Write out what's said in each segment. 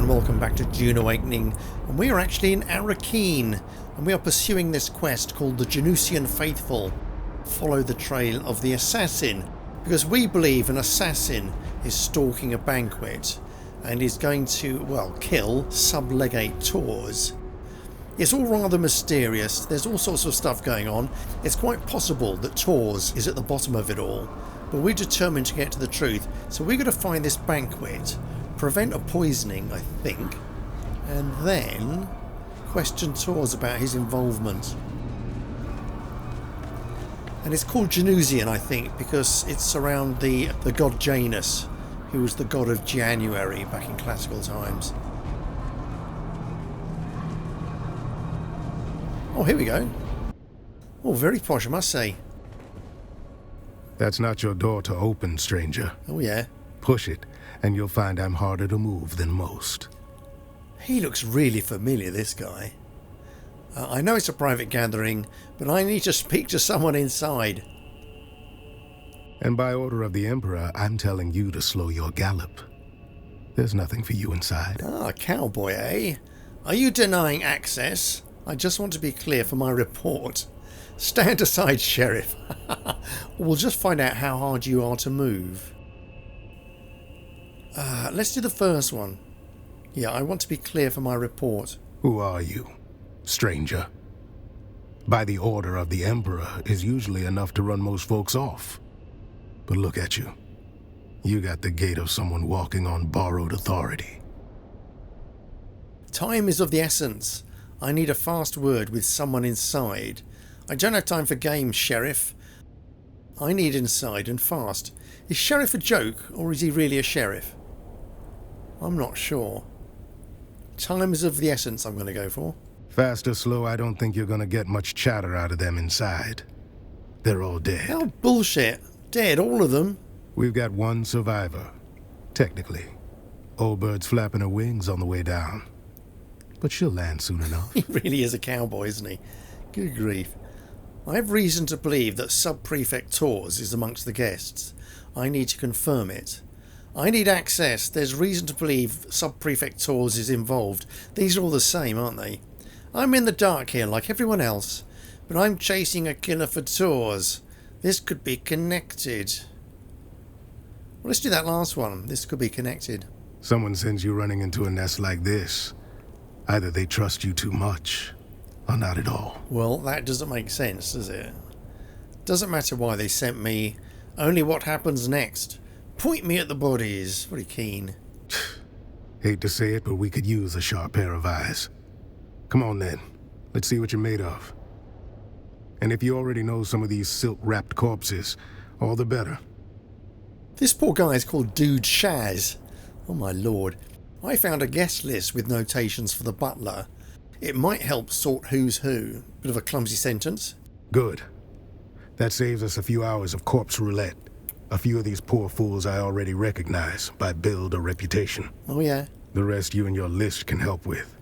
and welcome back to Dune Awakening, and we are actually in Arrakeen, and we are pursuing this quest called the Janusian Faithful. Follow the trail of the assassin, because we believe an assassin is stalking a banquet and is going to, well, kill Sub-Legate Tors. It's all rather mysterious, there's all sorts of stuff going on. It's quite possible that Tors is at the bottom of it all, but we're determined to get to the truth, so we're going to find this banquet, prevent a poisoning, I think, and then question Tors about his involvement. And it's called Janusian, I think, because it's around the god Janus, who was the god of January back in classical times. Oh, here we go. Oh, very posh, I must say. That's not your door to open, stranger. Oh, yeah. Push it, and you'll find I'm harder to move than most. He looks really familiar, this guy. I know it's a private gathering, but I need to speak to someone inside. And by order of the Emperor, I'm telling you to slow your gallop. There's nothing for you inside. Ah, cowboy, eh? Are you denying access? I just want to be clear for my report. Stand aside, Sheriff. We'll just find out how hard you are to move. Let's do the first one. Yeah, I want to be clear for my report. Who are you, stranger? By the order of the Emperor is usually enough to run most folks off. But look at you. You got the gait of someone walking on borrowed authority. Time is of the essence. I need a fast word with someone inside. I don't have time for games, Sheriff. I need inside and fast. Is Sheriff a joke, or is he really a sheriff? I'm not sure. Time is of the essence, I'm going to go for. Fast or slow, I don't think you're going to get much chatter out of them inside. They're all dead. Oh, bullshit. Dead, all of them. We've got one survivor. Technically. Old bird's flapping her wings on the way down. But she'll land soon enough. He really is a cowboy, isn't he? Good grief. I have reason to believe that Sub-Prefect Tors is amongst the guests. I need to confirm it. I need access. There's reason to believe Sub-Prefect Tors is involved. These are all the same, aren't they? I'm in the dark here like everyone else, but I'm chasing a killer for Tors. This could be connected. Well, let's do that last one. This could be connected. Someone sends you running into a nest like this. Either they trust you too much, or not at all. Well, that doesn't make sense, does it? Doesn't matter why they sent me, only what happens next. Point me at the bodies. Very keen. Hate to say it, but we could use a sharp pair of eyes. Come on then, let's see what you're made of. And if you already know some of these silk-wrapped corpses, all the better. This poor guy is called Dude Shaz. Oh my lord. I found a guest list with notations for the butler. It might help sort who's who. Bit of a clumsy sentence. Good. That saves us a few hours of corpse roulette. A few of these poor fools I already recognize by build or reputation. Oh yeah? The rest you and your list can help with.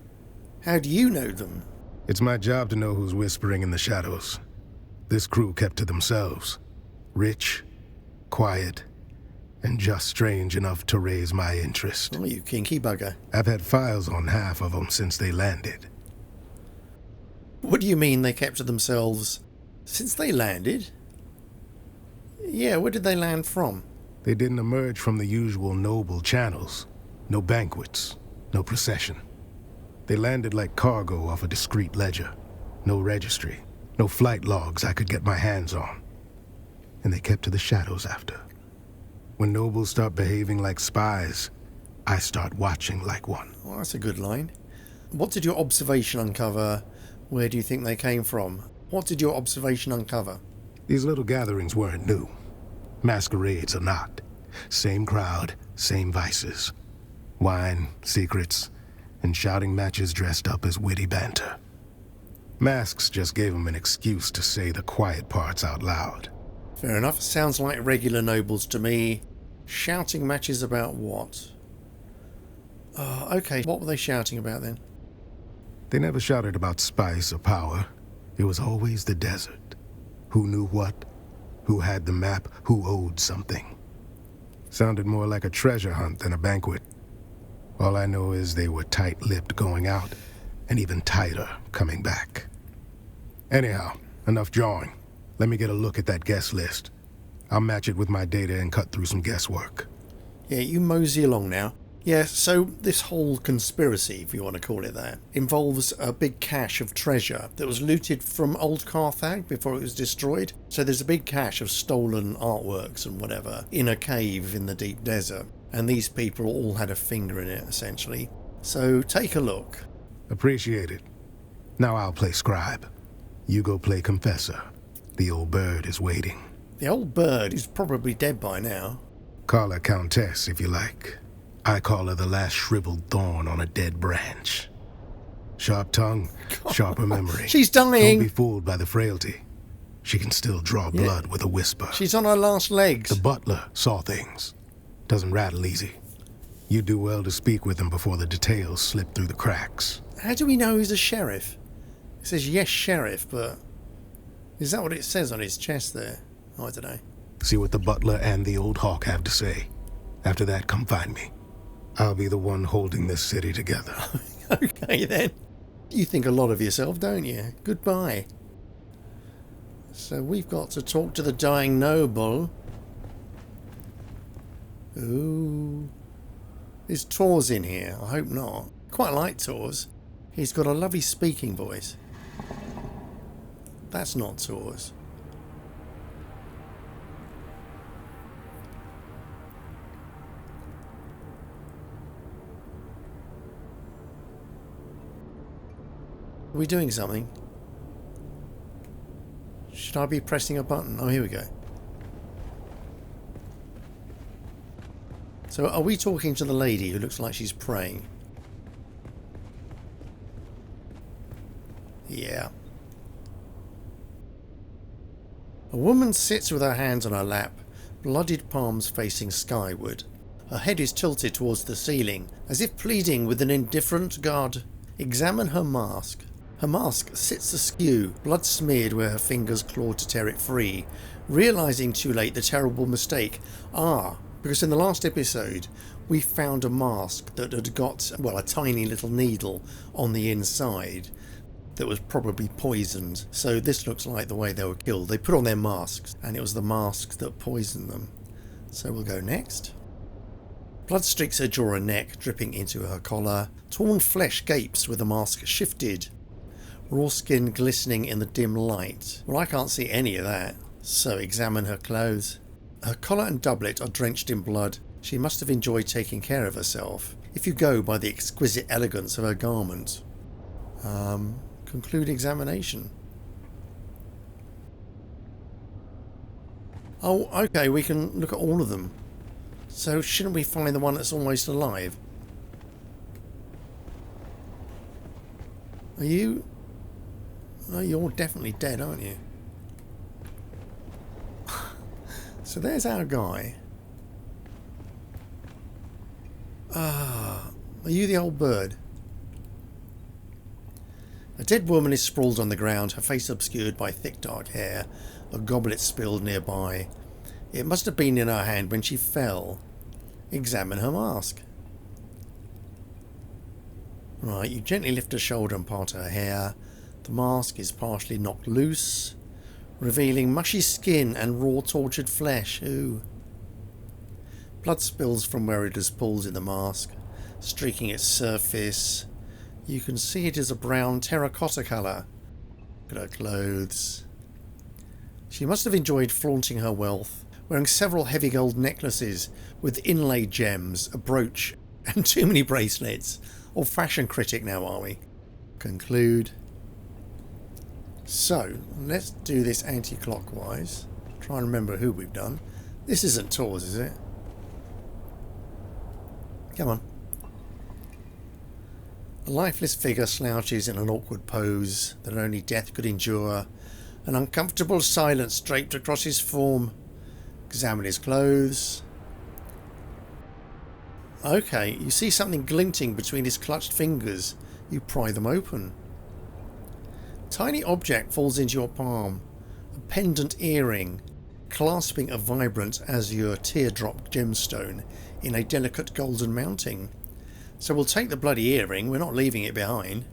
How do you know them? It's my job to know who's whispering in the shadows. This crew kept to themselves. Rich, quiet, and just strange enough to raise my interest. Oh, you kinky bugger. I've had files on half of them since they landed. What do you mean they kept to themselves since they landed? Yeah, where did they land from? They didn't emerge from the usual noble channels. No banquets, no procession. They landed like cargo off a discreet ledger. No registry, no flight logs I could get my hands on. And they kept to the shadows after. When nobles start behaving like spies, I start watching like one. Well, that's a good line. What did your observation uncover? Where do you think they came from? What did your observation uncover? These little gatherings weren't new. Masquerades are not. Same crowd, same vices. Wine, secrets, and shouting matches dressed up as witty banter. Masks just gave them an excuse to say the quiet parts out loud. Fair enough. Sounds like regular nobles to me. Shouting matches about what? Okay, what were they shouting about then? They never shouted about spice or power. It was always the desert. Who knew what? Who had the map? Who owed something? Sounded more like a treasure hunt than a banquet. All I know is they were tight-lipped going out, and even tighter coming back. Anyhow, enough jawing. Let me get a look at that guest list. I'll match it with my data and cut through some guesswork. Yeah, you mosey along now. Yeah, so this whole conspiracy, if you want to call it that, involves a big cache of treasure that was looted from old Carthage before it was destroyed. So there's a big cache of stolen artworks and whatever in a cave in the deep desert. And these people all had a finger in it, essentially. So take a look. Appreciate it. Now I'll play scribe. You go play confessor. The old bird is waiting. The old bird is probably dead by now. Call her Countess if you like. I call her the last shriveled thorn on a dead branch. Sharp tongue, sharper memory. She's dying. Don't be fooled by the frailty. She can still draw blood with a whisper. She's on her last legs. The butler saw things. Doesn't rattle easy. You do well to speak with him before the details slip through the cracks. How do we know he's a sheriff? It says yes, sheriff, but is that what it says on his chest there? I don't know. See what the butler and the old hawk have to say. After that, come find me. I'll be the one holding this city together. Okay, then. You think a lot of yourself, don't you? Goodbye. So we've got to talk to the dying noble. Ooh. Is Tors in here? I hope not. Quite like Tors. He's got a lovely speaking voice. That's not Tors. Are we doing something? Should I be pressing a button? Oh, here we go. So are we talking to the lady who looks like she's praying? Yeah. A woman sits with her hands on her lap, bloodied palms facing skyward. Her head is tilted towards the ceiling, as if pleading with an indifferent god. Examine her mask. Her mask sits askew, blood smeared where her fingers clawed to tear it free, realising too late the terrible mistake. Because in the last episode we found a mask that had got, well, a tiny little needle on the inside that was probably poisoned. So this looks like the way they were killed. They put on their masks and it was the masks that poisoned them. So we'll go next. Blood streaks her jaw and neck, dripping into her collar. Torn flesh gapes where the mask shifted. Raw skin glistening in the dim light. Well, I can't see any of that. So examine her clothes. Her collar and doublet are drenched in blood. She must have enjoyed taking care of herself, if you go by the exquisite elegance of her garment. Conclude examination. Oh, okay, we can look at all of them. So shouldn't we find the one that's almost alive? Are you... Oh, you're definitely dead, aren't you? So there's our guy. Are you the old bird? A dead woman is sprawled on the ground, her face obscured by thick dark hair, a goblet spilled nearby. It must have been in her hand when she fell. Examine her mask. Right, you gently lift her shoulder and part her hair. The mask is partially knocked loose, revealing mushy skin and raw tortured flesh. Ooh. Blood spills from where it is pulled in the mask, streaking its surface. You can see it is a brown terracotta colour. Look at her clothes. She must have enjoyed flaunting her wealth, wearing several heavy gold necklaces with inlaid gems, a brooch, and too many bracelets. Or fashion critic now, are we? Conclude. So, let's do this anti-clockwise. Try and remember who we've done. This isn't Tors, is it? Come on. A lifeless figure slouches in an awkward pose that only death could endure. An uncomfortable silence draped across his form. Examine his clothes. Okay, you see something glinting between his clutched fingers. You pry them open. Tiny object falls into your palm. A pendant earring, clasping a vibrant azure teardrop gemstone in a delicate golden mounting. So we'll take the bloody earring. We're not leaving it behind.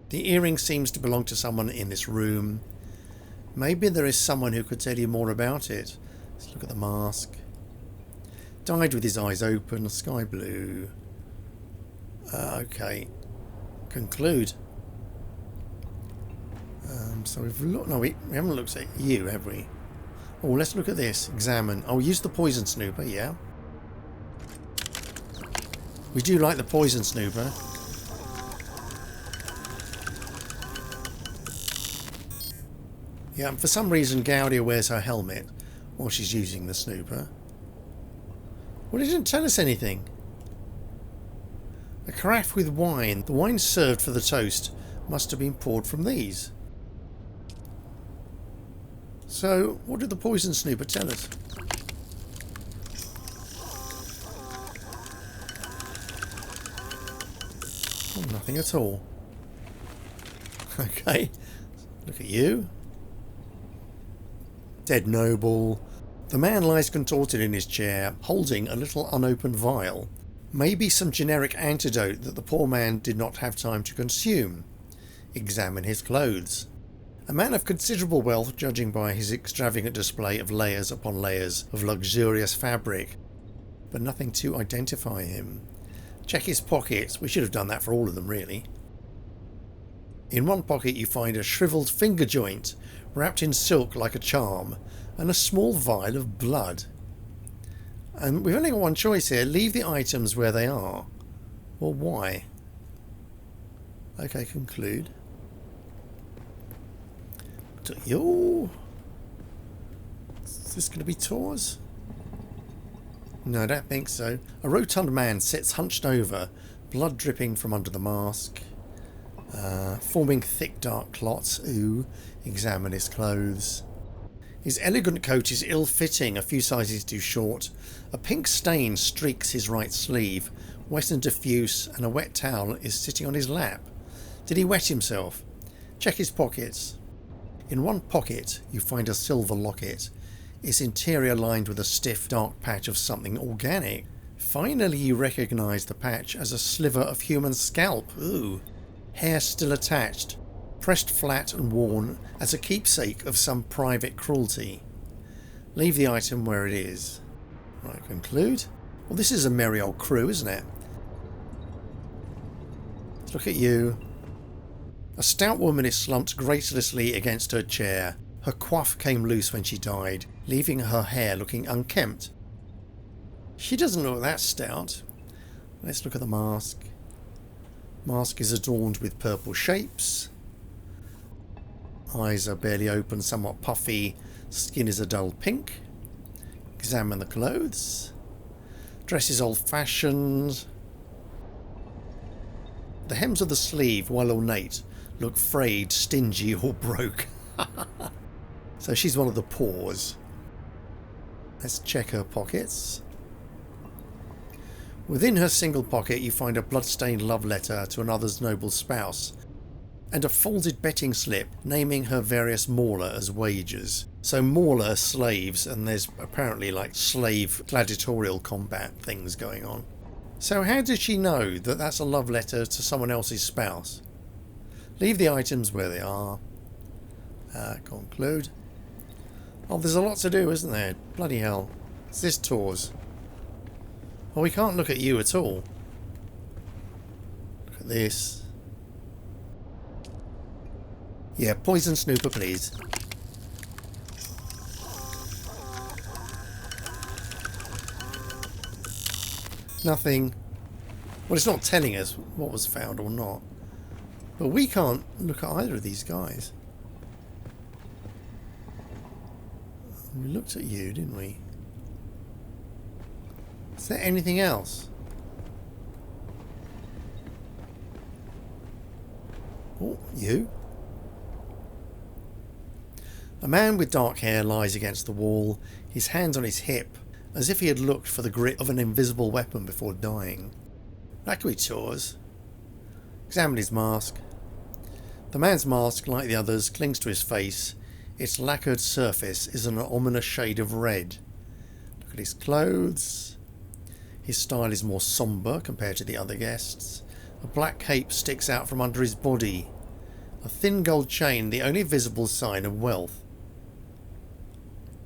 The earring seems to belong to someone in this room. Maybe there is someone who could tell you more about it. Let's look at the mask. Died with his eyes open, sky blue. Okay. Conclude. So we've looked. No, we haven't looked at you, have we? Oh, let's look at this. Examine. Oh, use the poison snooper, yeah. We do like the poison snooper. Yeah, and for some reason Gaudia wears her helmet while she's using the snooper. Well, it didn't tell us anything. A carafe with wine. The wine served for the toast must have been poured from these. So, what did the poison snooper tell us? Oh, nothing at all. Okay, look at you. Dead noble. The man lies contorted in his chair, holding a little unopened vial. Maybe some generic antidote that the poor man did not have time to consume. Examine his clothes. A man of considerable wealth, judging by his extravagant display of layers upon layers of luxurious fabric, but nothing to identify him. Check his pockets. We should have done that for all of them, really. In one pocket you find a shriveled finger joint, wrapped in silk like a charm, and a small vial of blood. And we've only got one choice here. Leave the items where they are. Well, why? Okay, conclude. Yo, is this going to be Tors? No, I don't think so. A rotund man sits hunched over, blood dripping from under the mask, forming thick dark clots. Ooh, examine his clothes. His elegant coat is ill-fitting, a few sizes too short. A pink stain streaks his right sleeve, wet and diffuse, and a wet towel is sitting on his lap. Did he wet himself? Check his pockets. In one pocket you find a silver locket, its interior lined with a stiff dark patch of something organic. Finally you recognise the patch as a sliver of human scalp. Ooh. Hair still attached, pressed flat and worn as a keepsake of some private cruelty. Leave the item where it is. Right, conclude. Well, this is a merry old crew, isn't it? Let's look at you. A stout woman is slumped gracelessly against her chair. Her coif came loose when she died, leaving her hair looking unkempt. She doesn't look that stout. Let's look at the mask. Mask is adorned with purple shapes. Eyes are barely open, somewhat puffy. Skin is a dull pink. Examine the clothes. Dress is old-fashioned. The hems of the sleeve, while ornate, look frayed, stingy or broke. So she's one of the poors. Let's check her pockets. Within her single pocket you find a blood-stained love letter to another's noble spouse, and a folded betting slip naming her various mauler as wages. So mauler slaves, and there's apparently like slave gladiatorial combat things going on. So how did she know that that's a love letter to someone else's spouse? Leave the items where they are. Conclude. Oh, there's a lot to do, isn't there? Bloody hell. Is this Tors? Oh, we can't look at you at all. Look at this. Yeah, poison snooper, please. Nothing. Well, it's not telling us what was found or not. But we can't look at either of these guys. We looked at you, didn't we? Is there anything else? Oh, you? A man with dark hair lies against the wall, his hands on his hip, as if he had looked for the grip of an invisible weapon before dying. That could be Tors. Examine his mask. The man's mask, like the others, clings to his face. Its lacquered surface is an ominous shade of red. Look at his clothes. His style is more sombre compared to the other guests. A black cape sticks out from under his body. A thin gold chain, the only visible sign of wealth.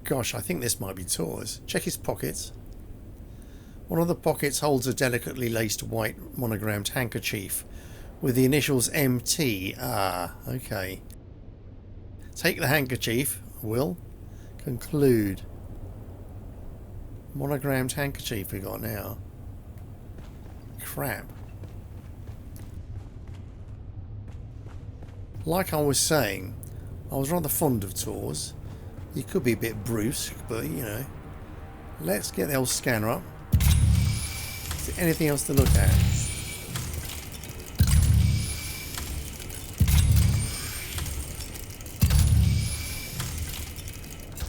Gosh, I think this might be Tors. Check his pockets. One of the pockets holds a delicately laced white monogrammed handkerchief with the initials MT. Ah, okay. Take the handkerchief, Will. Conclude. Monogrammed handkerchief we got now. Crap. Like I was saying, I was rather fond of Tors. He could be a bit brusque, but you know. Let's get the old scanner up. Is there anything else to look at?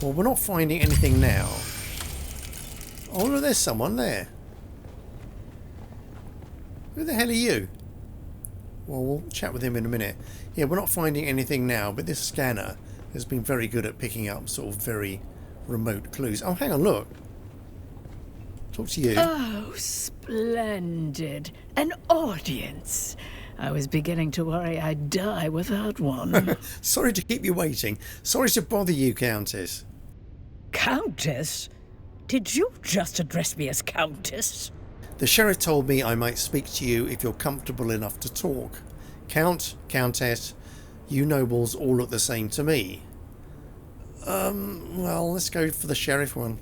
Well, we're not finding anything now. Oh, look, there's someone there. Who the hell are you? Well, we'll chat with him in a minute. Yeah, we're not finding anything now, but this scanner has been very good at picking up sort of very remote clues. Oh, hang on, look. Talk to you. Oh, splendid. An audience. I was beginning to worry I'd die without one. Sorry to keep you waiting. Sorry to bother you, Countess. Countess? Did you just address me as Countess? The sheriff told me I might speak to you if you're comfortable enough to talk. Count, Countess, you nobles all look the same to me. Well, let's go for the sheriff one.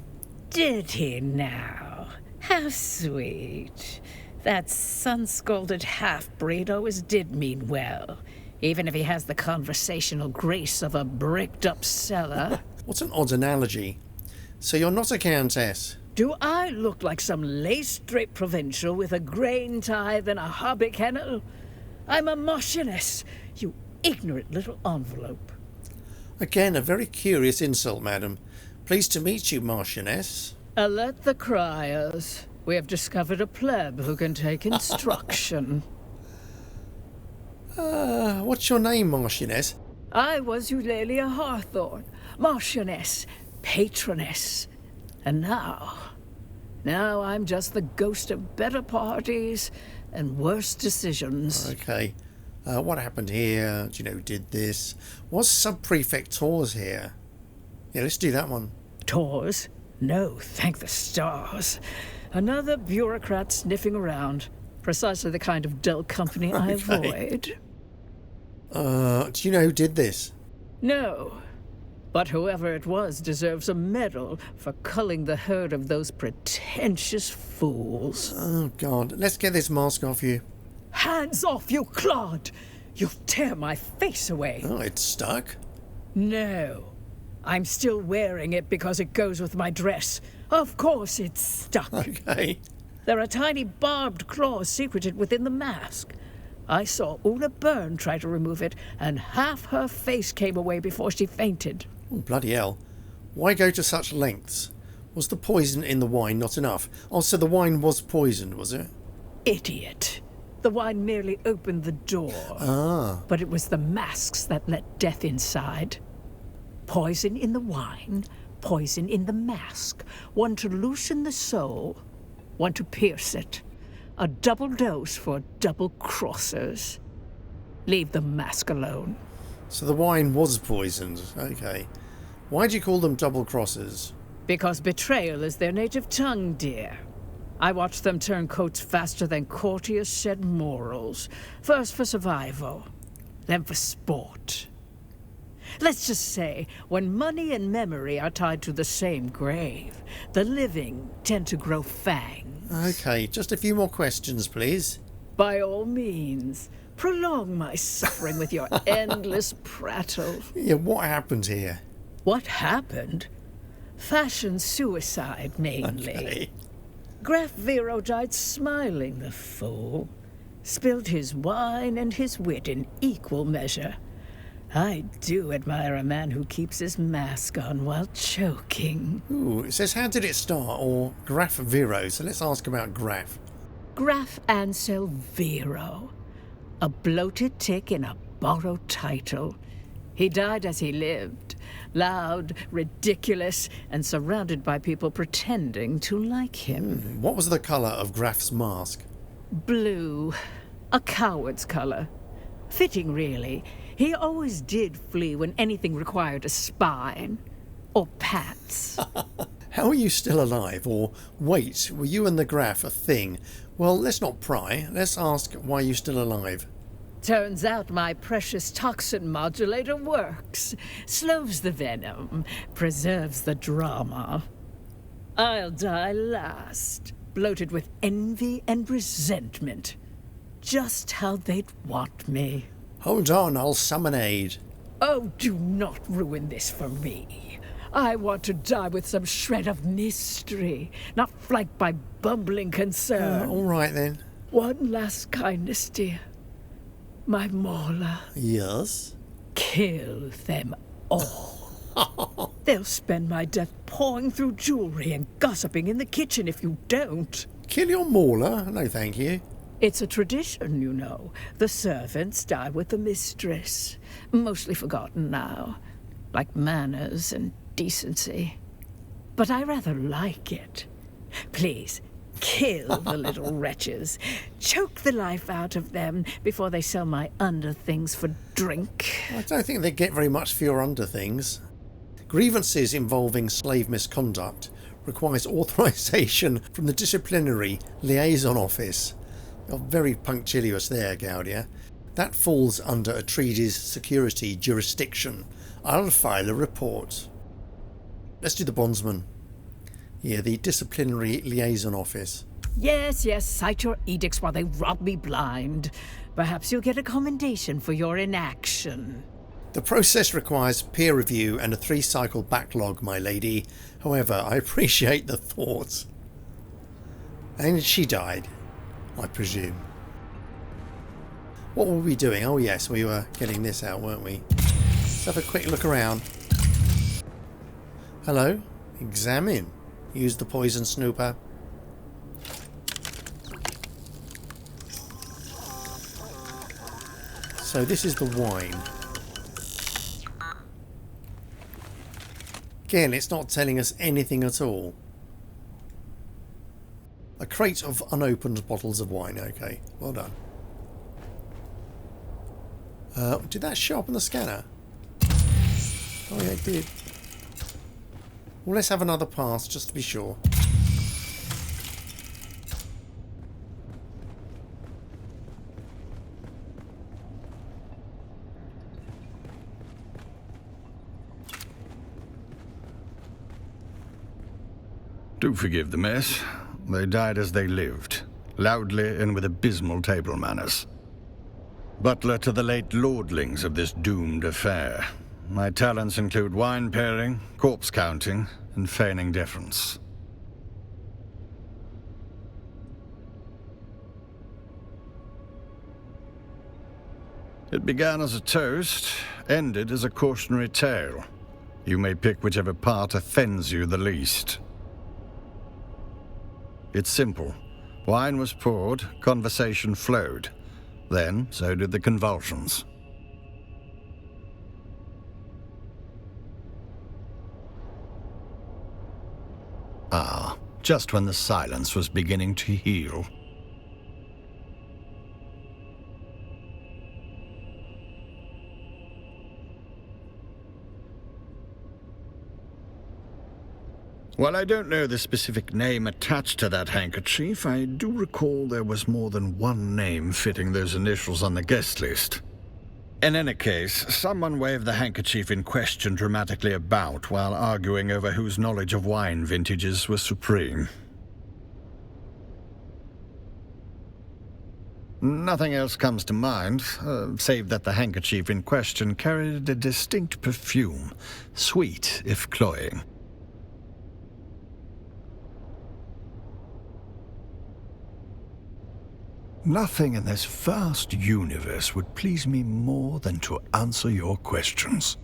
Did he now? How sweet. That sun-scalded half-breed always did mean well, even if he has the conversational grace of a bricked-up cellar. What's an odd analogy? So you're not a countess? Do I look like some lace-draped provincial with a grain tithe and a hobby kennel? I'm a marchioness, you ignorant little envelope. Again, a very curious insult, madam. Pleased to meet you, Marchioness. Alert the criers. We have discovered a pleb who can take instruction. What's your name, Marchioness? I was Eulalia Hawthorne, Marchioness, patroness. And now I'm just the ghost of better parties and worse decisions. Okay. What happened here? Do you know who did this? Was Sub-Prefect Tors here? Yeah, let's do that one. Tors? No, thank the stars. Another bureaucrat sniffing around. Precisely the kind of dull company I avoid. Do you know who did this? No. But whoever it was deserves a medal for culling the herd of those pretentious fools. Oh, God. Let's get this mask off you. Hands off, you clod! You'll tear my face away. Oh, it's stuck? No. I'm still wearing it because it goes with my dress. Of course it's stuck. Okay. There are tiny barbed claws secreted within the mask. I saw Una Byrne try to remove it, and half her face came away before she fainted. Oh, bloody hell. Why go to such lengths? Was the poison in the wine not enough? Oh, so the wine was poisoned, was it? Idiot. The wine merely opened the door. Ah. But it was the masks that let death inside. Poison in the wine, poison in the mask. One to loosen the soul, one to pierce it. A double dose for double crossers. Leave the mask alone. So the wine was poisoned. Okay. Why do you call them double crossers? Because betrayal is their native tongue, dear. I watched them turn coats faster than courtiers shed morals. First for survival, then for sport. Let's just say, when money and memory are tied to the same grave, the living tend to grow fangs. Okay, just a few more questions, please. By all means, prolong my suffering with your endless prattle. Yeah, what happened here? What happened? Fashion suicide, mainly. Okay. Graf Vero died smiling, the fool. Spilled his wine and his wit in equal measure. I do admire a man who keeps his mask on while choking. Ooh, it says, how did it start? Or Graf Vero, so let's ask about Graf. Graf Ansel Vero. A bloated tick in a borrowed title. He died as he lived. Loud, ridiculous, and surrounded by people pretending to like him. What was the colour of Graf's mask? Blue. A coward's colour. Fitting, really. He always did flee when anything required a spine. Or pats. How are you still alive? Or, wait, were you and the Graf a thing? Well, let's not pry. Let's ask why you're still alive. Turns out my precious toxin modulator works. Slows the venom, preserves the drama. I'll die last, bloated with envy and resentment. Just how they'd want me. Hold on, I'll summon aid. Oh, do not ruin this for me. I want to die with some shred of mystery, not flanked by bumbling concern. All right then. One last kindness, dear. My Mauler. Yes? Kill them all. They'll spend my death pawing through jewelry and gossiping in the kitchen if you don't. Kill your Mauler? No, thank you. It's a tradition, you know. The servants die with the mistress. Mostly forgotten now. Like manners and decency. But I rather like it. Please, kill the little wretches. Choke the life out of them before they sell my underthings for drink. I don't think they get very much for your underthings. Grievances involving slave misconduct requires authorization from the Disciplinary Liaison Office. You're very punctilious there, Gaudia. That falls under Atreides' security jurisdiction. I'll file a report. Let's do the bondsman. Yeah, the Disciplinary Liaison Office. Yes, cite your edicts while they rob me blind. Perhaps you'll get a commendation for your inaction. The process requires peer review and a 3-cycle backlog, my lady. However, I appreciate the thought. And she died, I presume. What were we doing? Oh yes, we were getting this out, weren't we? Let's have a quick look around. Hello? Examine. Use the poison snooper. So this is the wine. Again, it's not telling us anything at all. A crate of unopened bottles of wine. Okay, well done. Did that show up on the scanner? Oh yeah, it did. Well, let's have another pass just to be sure. Do forgive the mess. They died as they lived, loudly and with abysmal table manners. Butler to the late lordlings of this doomed affair. My talents include wine pairing, corpse counting, and feigning deference. It began as a toast, ended as a cautionary tale. You may pick whichever part offends you the least. It's simple. Wine was poured, conversation flowed. Then, so did the convulsions. Ah, just when the silence was beginning to heal. While I don't know the specific name attached to that handkerchief, I do recall there was more than one name fitting those initials on the guest list. In any case, someone waved the handkerchief in question dramatically about while arguing over whose knowledge of wine vintages was supreme. Nothing else comes to mind, save that the handkerchief in question carried a distinct perfume, sweet if cloying. Nothing in this vast universe would please me more than to answer your questions.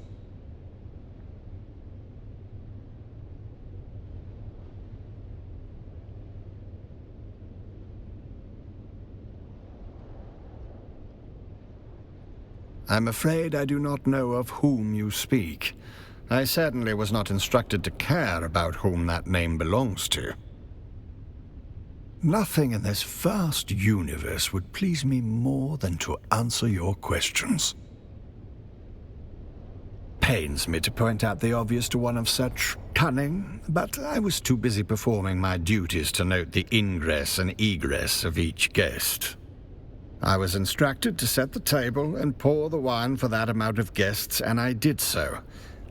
I'm afraid I do not know of whom you speak. I certainly was not instructed to care about whom that name belongs to. Nothing in this vast universe would please me more than to answer your questions. Pains me to point out the obvious to one of such cunning, but I was too busy performing my duties to note the ingress and egress of each guest. I was instructed to set the table and pour the wine for that amount of guests, and I did so.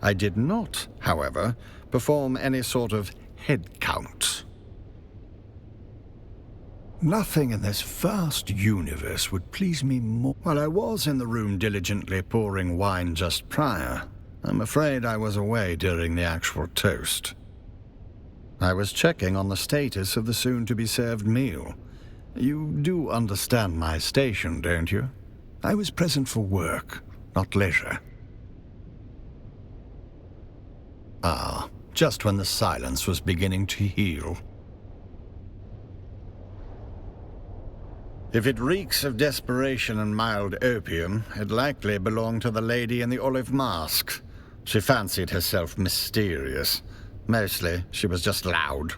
I did not, however, perform any sort of head count. Nothing in this vast universe would please me more. While I was in the room diligently pouring wine just prior, I'm afraid I was away during the actual toast. I was checking on the status of the soon-to-be-served meal. You do understand my station, don't you? I was present for work, not leisure. Ah, just when the silence was beginning to heal. If it reeks of desperation and mild opium, it likely belonged to the lady in the olive mask. She fancied herself mysterious. Mostly, she was just loud.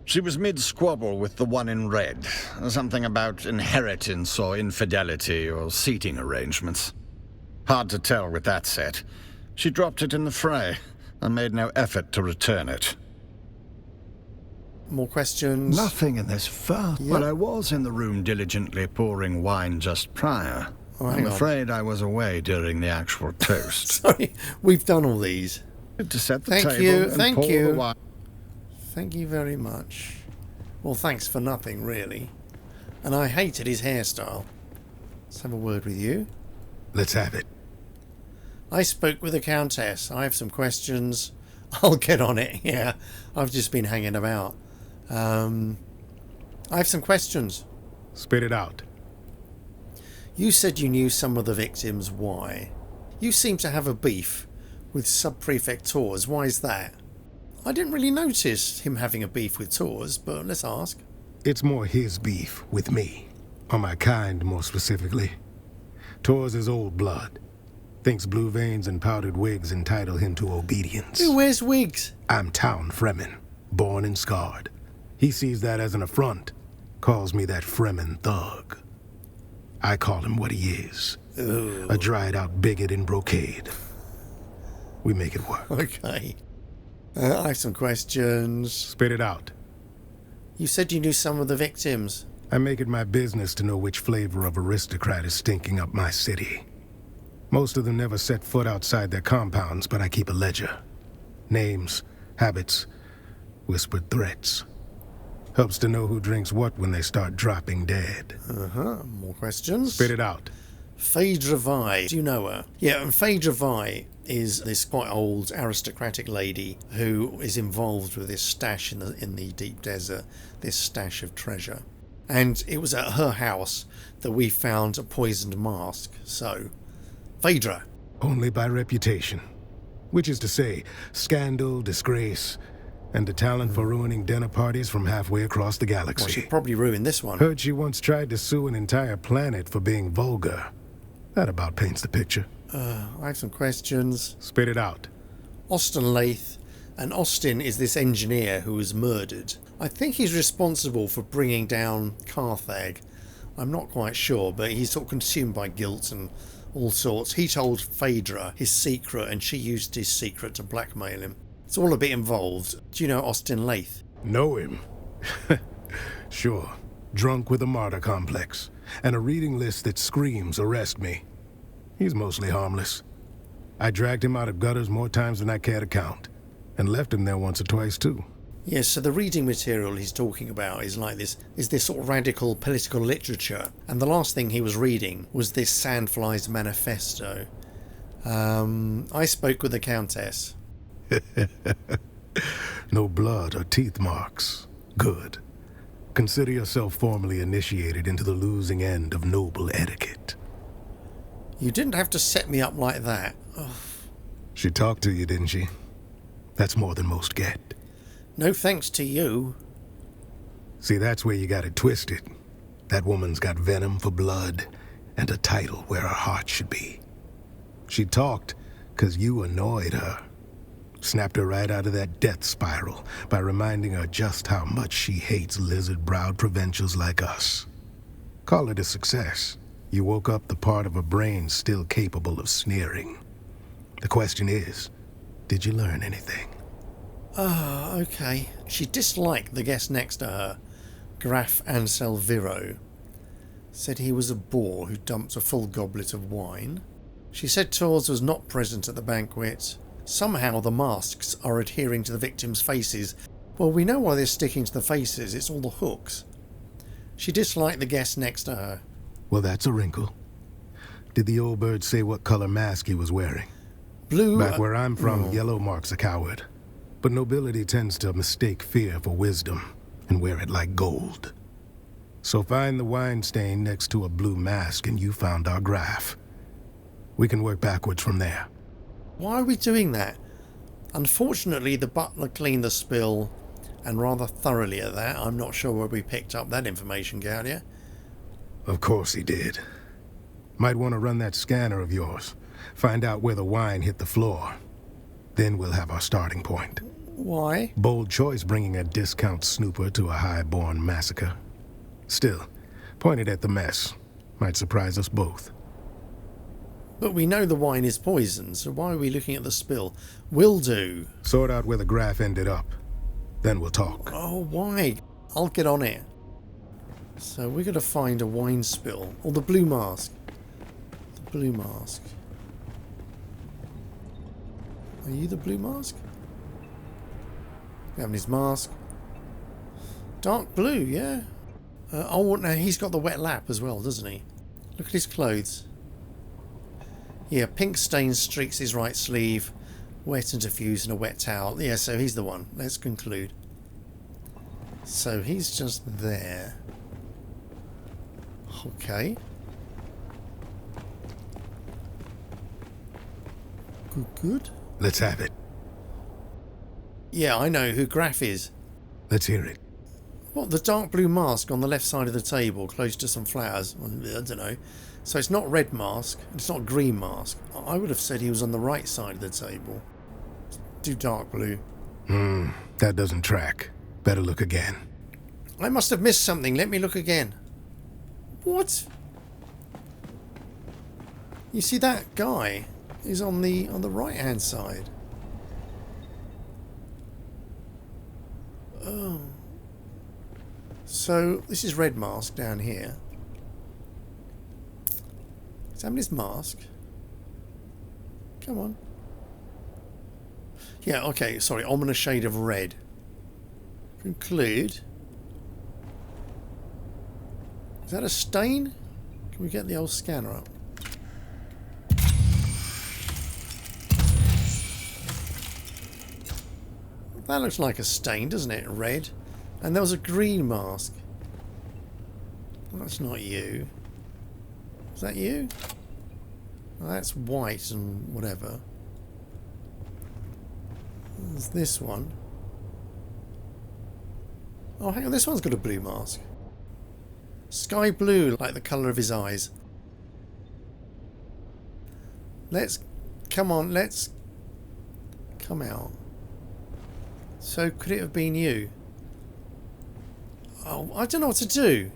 She was mid-squabble with the one in red. Something about inheritance or infidelity or seating arrangements. Hard to tell with that set. She dropped it in the fray and made no effort to return it. More questions? Nothing in this vast... Yep. Well, I was in the room diligently pouring wine just prior. I'm afraid I was away during the actual toast. Sorry, we've done all these. To set the Thank table you, and thank pour you. the wine. Thank you very much. Well, thanks for nothing, really. And I hated his hairstyle. Let's have a word with you. Let's have it. I spoke with the Countess. I have some questions. I'll get on it, yeah. I've just been hanging about. I have some questions. Spit it out. You said you knew some of the victims. Why? You seem to have a beef with Sub-Prefect Tors. Why is that? I didn't really notice him having a beef with Tors, but let's ask. It's more his beef with me. Or my kind, more specifically. Tors is old blood. Thinks blue veins and powdered wigs entitle him to obedience. Who wears wigs? I'm town Fremen, born and scarred. He sees that as an affront, calls me that Fremen thug. I call him what he is. Ooh. A dried-out bigot in brocade. We make it work. Okay. I have some questions. Spit it out. You said you knew some of the victims. I make it my business to know which flavor of aristocrat is stinking up my city. Most of them never set foot outside their compounds, but I keep a ledger. Names, habits, whispered threats. Helps to know who drinks what when they start dropping dead. More questions? Spit it out. Phaedra Vi. Do you know her? Yeah, and Phaedra Vi is this quite old aristocratic lady who is involved with this stash in the deep desert, this stash of treasure. And it was at her house that we found a poisoned mask. So, Phaedra. Only by reputation. Which is to say, scandal, disgrace, and a talent for ruining dinner parties from halfway across the galaxy. Well, she probably ruined this one. Heard she once tried to sue an entire planet for being vulgar. That about paints the picture. I have some questions. Spit it out. Austin Lath. And Austin is this engineer who was murdered. I think he's responsible for bringing down Carthag. I'm not quite sure, but he's sort of consumed by guilt and all sorts. He told Phaedra his secret, and she used his secret to blackmail him. It's all a bit involved. Do you know Austin Lath? Know him? Sure. Drunk with a martyr complex. And a reading list that screams arrest me. He's mostly harmless. I dragged him out of gutters more times than I care to count. And left him there once or twice, too. Yes, so the reading material he's talking about is like this sort of radical political literature. And the last thing he was reading was this Sandflies Manifesto. I spoke with the Countess. No blood or teeth marks. Good. Consider yourself formally initiated into the losing end of noble etiquette. You didn't have to set me up like that. Ugh. She talked to you, didn't she? That's more than most get. No thanks to you. See, that's where you got it twisted. That woman's got venom for blood and a title where her heart should be. She talked 'cause you annoyed her. Snapped her right out of that death spiral by reminding her just how much she hates lizard-browed provincials like us. Call it a success. You woke up the part of her brain still capable of sneering. The question is, did you learn anything? Okay. She disliked the guest next to her, Graf Anselviro. Said he was a boor who dumped a full goblet of wine. She said Tors was not present at the banquet. Somehow the masks are adhering to the victims' faces. Well, we know why they're sticking to the faces. It's all the hooks. She disliked the guest next to her. Well, that's a wrinkle. Did the old bird say what color mask he was wearing? Blue. Back where I'm from, yellow marks a coward. But nobility tends to mistake fear for wisdom and wear it like gold. So find the wine stain next to a blue mask and you found our Graf. We can work backwards from there. Why are we doing that? Unfortunately, the butler cleaned the spill, and rather thoroughly at that. I'm not sure where we picked up that information, Gaudia. Of course he did. Might want to run that scanner of yours. Find out where the wine hit the floor. Then we'll have our starting point. Why? Bold choice bringing a discount snooper to a high-born massacre. Still, pointed at the mess. Might surprise us both. But we know the wine is poisoned, so why are we looking at the spill? Will do. Sort out where the Graf ended up. Then we'll talk. Oh, why? I'll get on it. So we're going to find a wine spill. Or the blue mask. The blue mask. Are you the blue mask? Having his mask. Dark blue, yeah. Oh, no, he's got the wet lap as well, doesn't he? Look at his clothes. Yeah, pink stain streaks his right sleeve. Wet and diffused in a wet towel. Yeah, so he's the one. Let's conclude. So he's just there. Okay. Good, good. Let's have it. Yeah, I know who Graf is. Let's hear it. What, the dark blue mask on the left side of the table, close to some flowers? I don't know. So it's not red mask, it's not green mask. I would have said he was on the right side of the table. Do dark blue. That doesn't track. Better look again. I must have missed something. Let me look again. What? You see that guy is on the right hand side. Oh. So this is red mask down here. Examine his mask. Come on. Yeah, okay, sorry, ominous shade of red. Conclude. Is that a stain? Can we get the old scanner up? That looks like a stain, doesn't it? Red. And there was a green mask. That's not you. Is that you? Well, that's white and whatever. There's this one. Oh, hang on, this one's got a blue mask. Sky blue, like the colour of his eyes. Let's... Come on, let's... Come out. So, could it have been you? Oh, I don't know what to do.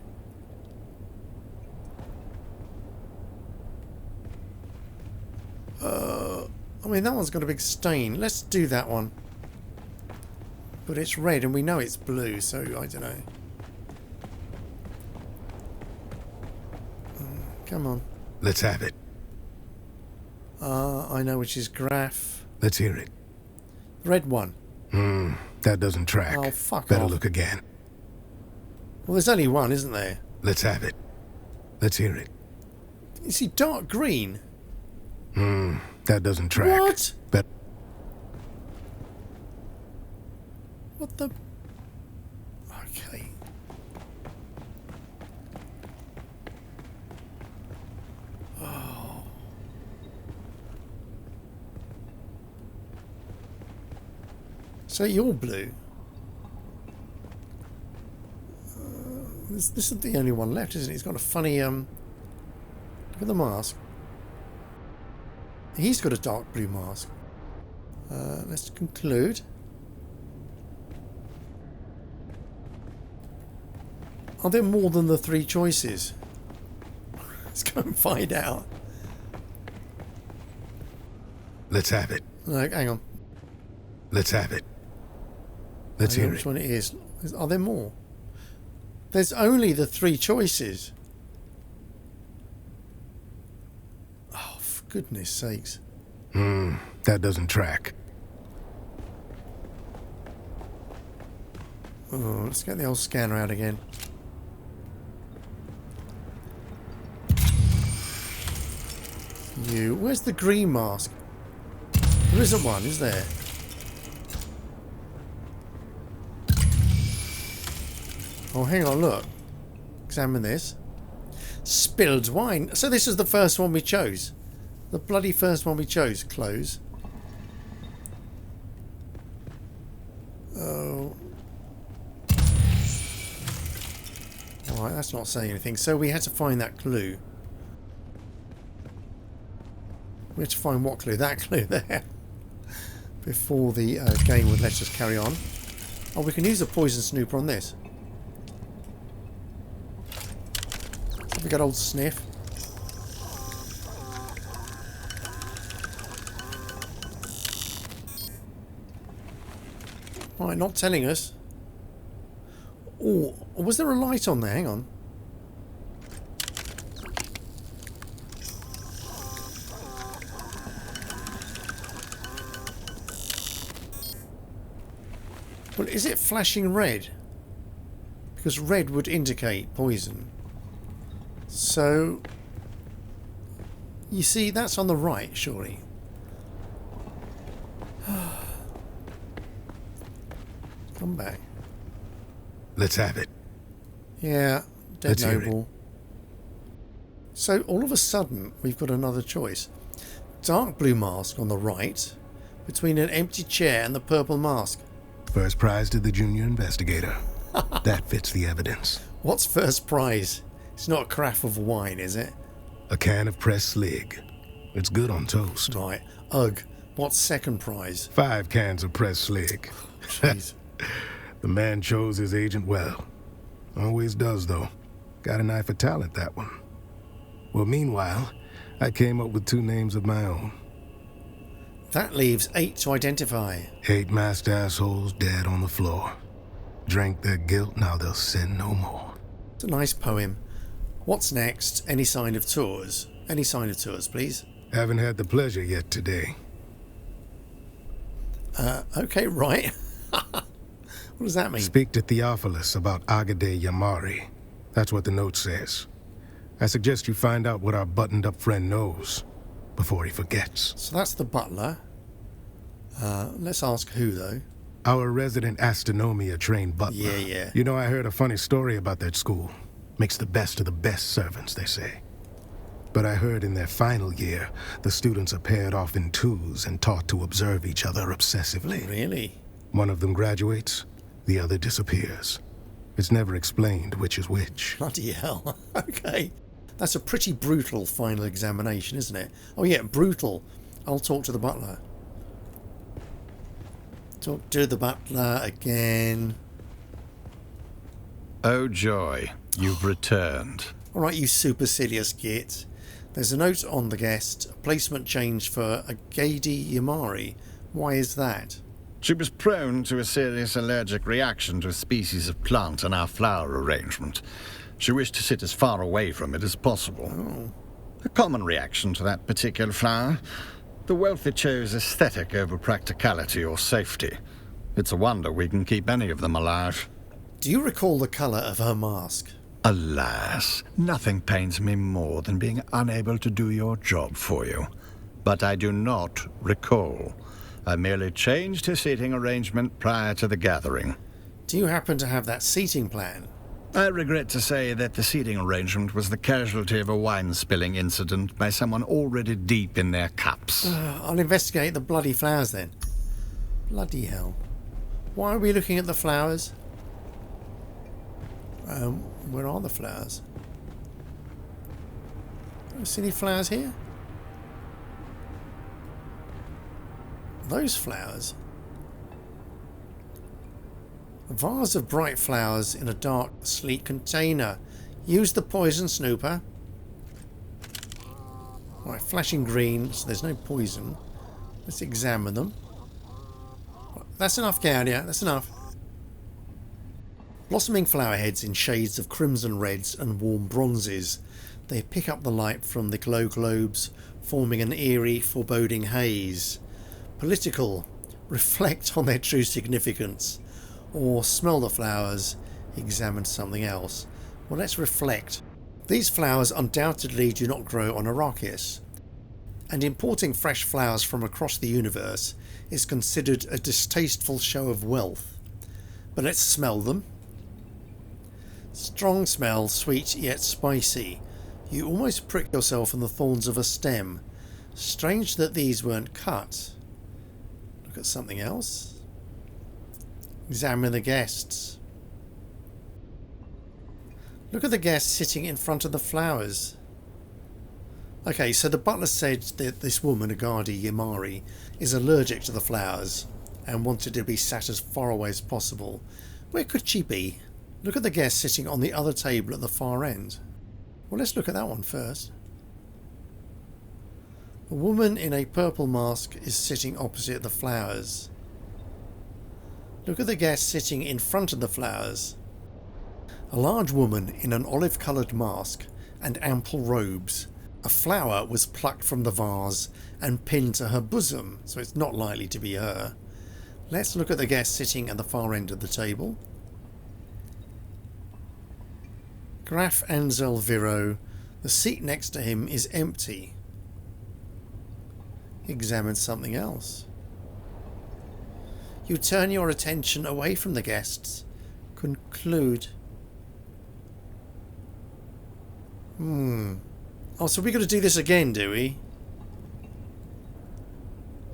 I mean, that one's got a big stain. Let's do that one. But it's red and we know it's blue, so I don't know. Come on. Let's have it. I know which is Graf. Let's hear it. Red one. That doesn't track. Oh, fuck Better off. look again. Well, there's only one, isn't there? Let's have it. Let's hear it. You see, dark green. That doesn't track. What? Bet. What the... Okay. Oh. So you're blue. This isn't the only one left, isn't it? He's got a funny, look at the mask. He's got a dark blue mask. Let's conclude. Are there more than the 3 choices? Let's go and find out. Let's have it. No, hang on. Let's have it. Let's I know hear which it. one it is. Are there more? There's only the 3 choices. Oh, for goodness sakes. That doesn't track. Oh, let's get the old scanner out again. Where's the green mask? There isn't one, is there? Oh, hang on, look. Examine this. Spilled wine. So this is the first one we chose. The bloody first one we chose. Close. Oh. Alright, that's not saying anything. So we had to find that clue. We had to find what clue? That clue there. Before the game would let us carry on. Oh, we can use a poison snooper on this. Have we got old Sniff? Right, not telling us. Oh, was there a light on there? Hang on. Well, is it flashing red? Because red would indicate poison. So, you see, that's on the right, surely. Come back. Let's have it. Yeah, dead Let's hear noble. So, all of a sudden, we've got another choice. Dark blue mask on the right, between an empty chair and the purple mask. First prize to the junior investigator. That fits the evidence. What's first prize? It's not a carafe of wine, is it? A can of pressed slig. It's good on toast. Right. Ugh. What's second prize? 5 cans of pressed slig. Jeez. The man chose his agent well. Always does, though. Got an eye for talent, that one. Well, meanwhile, I came up with 2 names of my own. That leaves 8 to identify. 8 masked assholes dead on the floor. Drank their guilt, now they'll sin no more. It's a nice poem. What's next? Any sign of tours? Any sign of tours, please? Haven't had the pleasure yet today. Okay, right. What does that mean? Speak to Theophilus about Agade Yamari. That's what the note says. I suggest you find out what our buttoned-up friend knows before he forgets. So that's the butler. Let's ask who, though. Our resident astronomia-trained butler. Yeah. You know, I heard a funny story about that school. Makes the best of the best servants, they say. But I heard in their final year, the students are paired off in 2s and taught to observe each other obsessively. Really? One of them graduates, the other disappears. It's never explained which is which. Bloody hell. Okay. That's a pretty brutal final examination, isn't it? Oh yeah, brutal. I'll talk to the butler. Talk to the butler again. Oh joy, you've returned. Alright, you supercilious git. There's a note on the guest. A placement change for Agade Yamari. Why is that? She was prone to a serious allergic reaction to a species of plant in our flower arrangement. She wished to sit as far away from it as possible. Oh. A common reaction to that particular flower. The wealthy chose aesthetic over practicality or safety. It's a wonder we can keep any of them alive. Do you recall the colour of her mask? Alas, nothing pains me more than being unable to do your job for you. But I do not recall. I merely changed her seating arrangement prior to the gathering. Do you happen to have that seating plan? I regret to say that the seating arrangement was the casualty of a wine-spilling incident by someone already deep in their cups. I'll investigate the bloody flowers then. Bloody hell. Why are we looking at the flowers? Where are the flowers? Do I see any flowers here? Those flowers? A vase of bright flowers in a dark, sleek container. Use the poison, Snooper. Right, flashing green, so there's no poison. Let's examine them. That's enough, Gaudia. That's enough. Blossoming flower heads in shades of crimson reds and warm bronzes. They pick up the light from the glow globes, forming an eerie, foreboding haze. Political. Reflect on their true significance. Or smell the flowers. Examine something else. Well, let's reflect. These flowers undoubtedly do not grow on Arrakis, and importing fresh flowers from across the universe is considered a distasteful show of wealth. But let's smell them. Strong smell, sweet yet spicy. You almost prick yourself on the thorns of a stem. Strange that these weren't cut. Look at something else. Examine the guests. Look at the guests sitting in front of the flowers. Okay, so the butler said that this woman, Agadi Yamari, is allergic to the flowers and wanted to be sat as far away as possible. Where could she be? Look at the guest sitting on the other table at the far end. Well, let's look at that one first. A woman in a purple mask is sitting opposite the flowers. Look at the guest sitting in front of the flowers. A large woman in an olive-coloured mask and ample robes. A flower was plucked from the vase and pinned to her bosom, so it's not likely to be her. Let's look at the guest sitting at the far end of the table. Graf Anzel Viro. The seat next to him is empty. Examine something else. You turn your attention away from the guests. Conclude. Oh, so we're going to do this again, do we?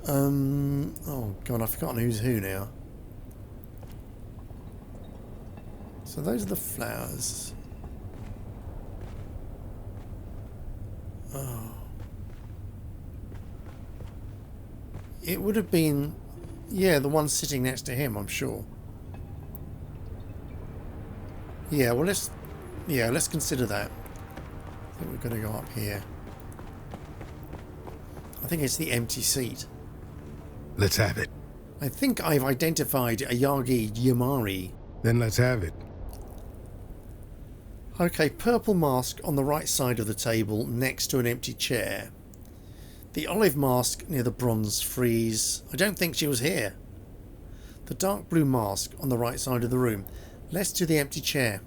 Oh god, I've forgotten who's who now. So those are the flowers. Oh. It would have been, yeah, the one sitting next to him, I'm sure. Yeah, well let's consider that. I think we're going to go up here. I think it's the empty seat. Let's have it. I think I've identified Ayagi Yamari. Then let's have it. Okay, purple mask on the right side of the table next to an empty chair. The olive mask near the bronze frieze. I don't think she was here. The dark blue mask on the right side of the room. Let's do the empty chair.